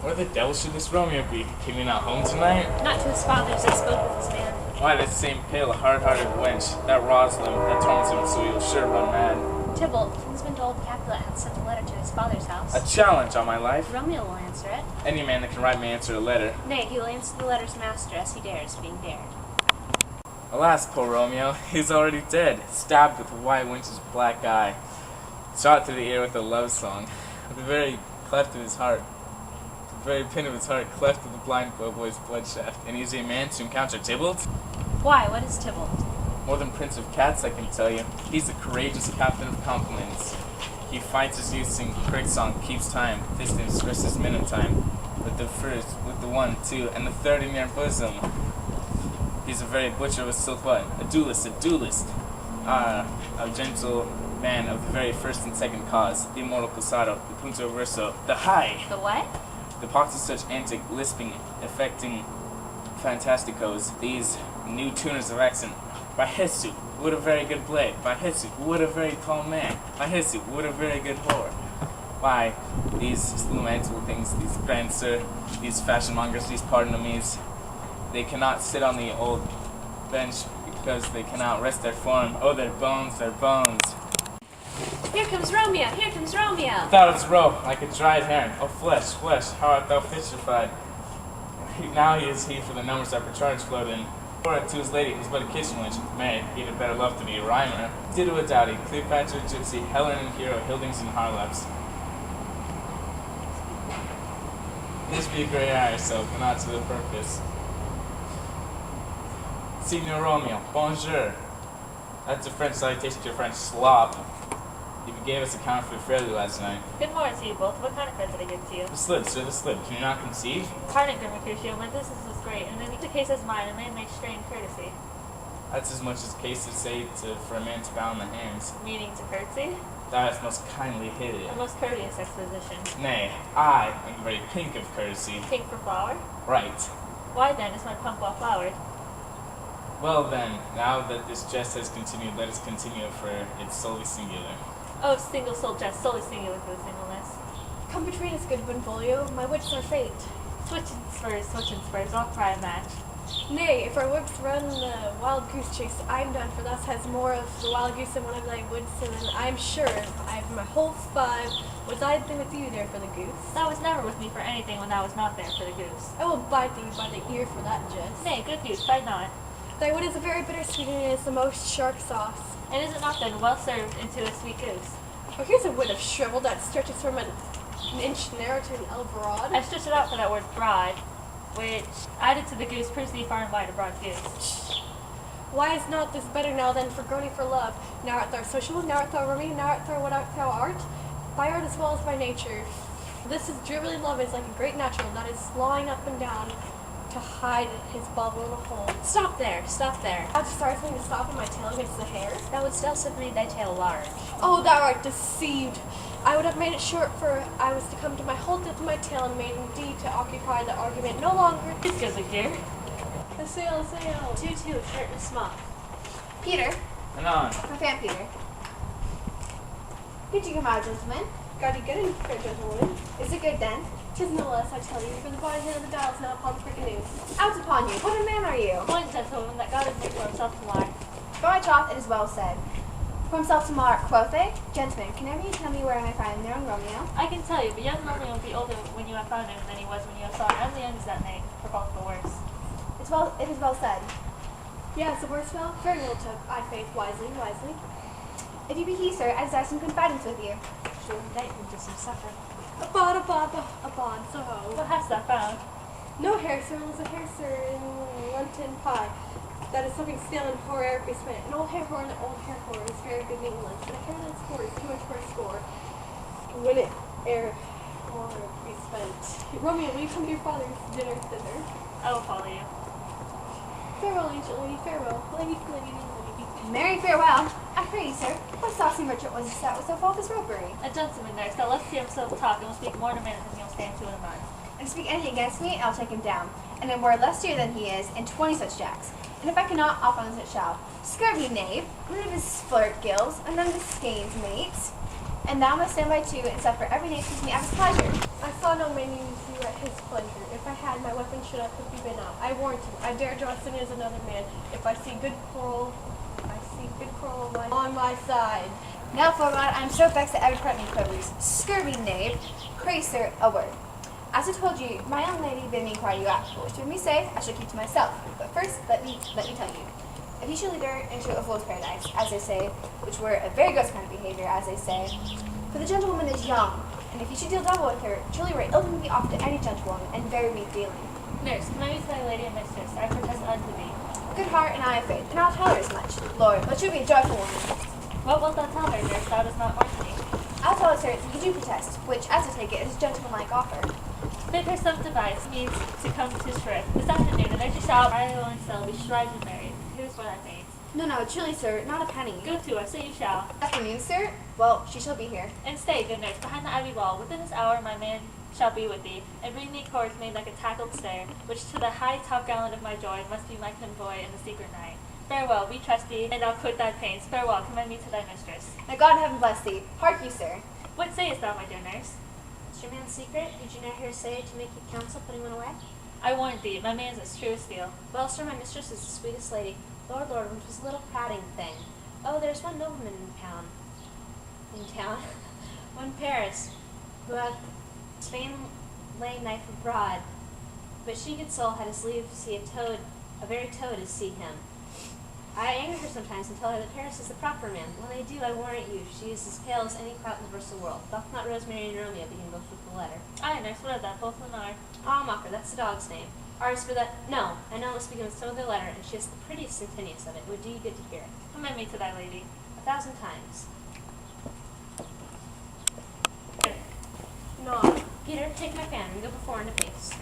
Where the devil should this Romeo be? Can he not home tonight? Not to his fathers, I spoke with his man. Why, that same pale, hard-hearted wench, that Rosalind, that torments him so he'll sure run mad. Tybalt, Kingsman told Capulet had sent a letter to his father's house. A challenge on my life. Romeo will answer it. Any man that can write me answer a letter. Nay, he will answer the letter's master as he dares, being dared. Alas, poor Romeo, he's already dead, stabbed with a white wench's black eye, shot through the ear with a love song, the very cleft of his heart, the very pin of his heart cleft with the blind boy's blood shaft. And is he a man to encounter Tybalt? Why, what is Tybalt? More than Prince of Cats, I can tell you. He's a courageous captain of compliments. He fights as youth sing crick song, keeps time, distance versus minute time, with the first, with the 1, 2, and the 3rd in your bosom. He's a very butcher of a silk button, a duelist, a gentle man of the very first and second cause, the immortal Cosado, the punto verso, the high. The what? The pox of such antic, lisping, affecting fantasticos, these new tuners of accent. By Jesu, what a very good blade. By Jesu, what a very tall man. By Jesu, what a very good whore. Why, these lumental things, these grand sir, these fashion mongers, these pardon-a-me's, they cannot sit on the old bench because they cannot rest their form. Oh, their bones, their bones. Here comes Romeo! Here comes Romeo! Thou its rope, like a dried herring. Oh, flesh, flesh, how art thou fishified? Now he is he for the numbers that percharge flowed in. Or to his lady, who's but a kitchen wench. May, he'd have better love to be a rhymer. Dido a dowdy, Cleopatra, Gypsy, Helen and Hero, Hildings and Harlops. This be a grey eye yourself, but not to the purpose. Signor Romeo, bonjour. That's a French salutation to a French slop. He gave us a counterfeit fairly last night. Good morning to you both. What kind of credit did I give to you? The slip, sir, the slip. Can you not conceive? Pardon, good Mercutio, my business was great, and in the case as mine, a man may strain courtesy. That's as much as cases say for a man to bow in the hands. Meaning to curtsy? Thou hast most kindly hit it. A most courteous exposition. Nay, I am very pink of courtesy. Pink for flower? Right. Why then is my pump well flowered? Well then, now that this jest has continued, let us continue it for it's solely singular. Oh, single soul jest, solely singular for the singleness. Come between us, good Benvolio, my whips are fate. Switch and spurs, I'll try a match. Nay, if our whips run the wild goose chase, I'm done, for thus has more of the wild goose than one of thy woods, and then I'm sure I've my whole 5 was I been with you there for the goose. Thou was never with me for anything when thou was not there for the goose. I will bite thee by the ear for that jest. Nay, good goose, fight not. Thy wood is a very bitter sweet, and it is the most sharp sauce. And is it not then well served into a sweet goose? Oh, here's a wood of shrivel that stretches from an inch narrow to an ell broad. I stretched it out for that word broad, which added to the goose proves thee far and wide a broad goose. Why is not this better now than for groaning for love? Now art thou sociable, now art thou roomy, now art thou what thou art, by art as well as by nature. This is drivelly love is like a great natural that is slawing up and down to hide his bubble in a hole. Stop there, stop there. Thou desirest me to stop in my tail against the hair? Thou wouldst else have made thy tail large. Oh, thou art deceived. I would have made it short, for I was to come to my whole depth of my tail, and made indeed to occupy the argument no longer. This goes a gear. A sail, a sail. 2-2, shirt and smock. Peter, And on. my fan Peter. Did you come out, gentlemen? Got it good, fair gentlewoman. Is it good then? 'Tis no less, I tell you, for the body hand of the dial is now upon the freaking news. Out upon you, what a man are you? One gentleman that God has made for himself to lie. By my troth, it is well said. For himself to mark, quoth they? Gentlemen, can ever you tell me where I may find the young Romeo? I can tell you, but young Romeo will be older when you have found him than he was when you have saw him. And the young is that name, for both the worse. It is well said. Yes, the worst spell? Very well took, I faith, wisely, wisely. If you be he, sir, I desire some confidence with you. To indict him to some supper. A bod, so. What hast thou found? No hair, sir, was a hair, sir, in London pie. That is something stale and horribly spent. An old hair whore and an old hair whore is very good in England. And a hair that's score is 2 inch per score. When it ere horribly spent. Romeo, will you come to your father's dinner thither? I will follow you. Farewell, ancient lady, farewell. Lady. Marry farewell. I pray you, sir, what saucy merchant was this that was so full of his ropery? A gentleman there, so let's hear himself talk, and will speak more in a minute than he'll stand 2 in a month. And speak anything against me, I'll take him down. And in word lustier than he is, in 20 such jacks. And if I cannot, I'll find as it shall. Scurvy knave, one of his flirt gills, and none of his skeins mates. And thou must stand by too, and suffer every nation to meet at his pleasure. I saw no man using you at his pleasure. If I had, my weapon should have quickly been out. I warrant you, I dare draw sin as another man. If I see good quarrel on my side. Now, Flormont, I am so vexed at every part of me quivers. Scurvy knave, pray, sir, a word. As I told you, my young lady bid me inquire you after, which bid me say I shall keep to myself. But first, let me tell you. If you should lead her into a fool's paradise, as they say, which were a very gross kind of behavior, as they say, for the gentlewoman is young, and if you should deal double with her, truly were ill to be off to any gentlewoman, and very weak dealing. Nurse, can I be thy lady and mistress? I protest unto thee. Good heart and eye of faith, and I'll tell her as much. Lord, let you be a joyful woman. What wilt thou tell her, nurse? Thou dost not warrant me. I'll tell her, sir, that you do protest, which, as I take it, is a gentlemanlike offer. Bid her some device means to come to Shrift this afternoon, and there she shall, Ariel and Sel, be shrived and married. Here's what I mean. No, truly, sir, not a penny. Go to her, so you shall. Afternoon, sir? Well, she shall be here. And stay, good nurse, behind the ivy wall. Within this hour my man shall be with thee, and bring thee cords made like a tackled stair, which to the high topgallant of my joy must be my convoy in the secret night. Farewell, we trust thee, and I'll quit thy pains. Farewell, commend me to thy mistress. May God in heaven bless thee. Hark you, sir. What sayest thou, my dear nurse? Is your man's secret? Did you not hear say to make you counsel putting one away? I warrant thee, my man's as true as steel. Well, sir, my mistress is the sweetest lady. Lord, which was a little prating thing. Oh, there's one nobleman in town, one Paris, who hath Spain lay knife abroad, but she, good soul, had his leave see a very toad as see him. I anger her sometimes and tell her that Paris is the proper man. When I do, I warrant you, she is as pale as any clout in the versal world. Doth not Rosemary and Romeo begin both with the letter? Aye, nurse, what of that? Both of them are. Ah, Mocker, that's the dog's name. Ours for that. No, I know it must begin with some other letter, and she has the prettiest centennius of it. It would do you good to hear it. Commend me to thy lady. 1,000 times. No. Peter, take my fan and go before in the face.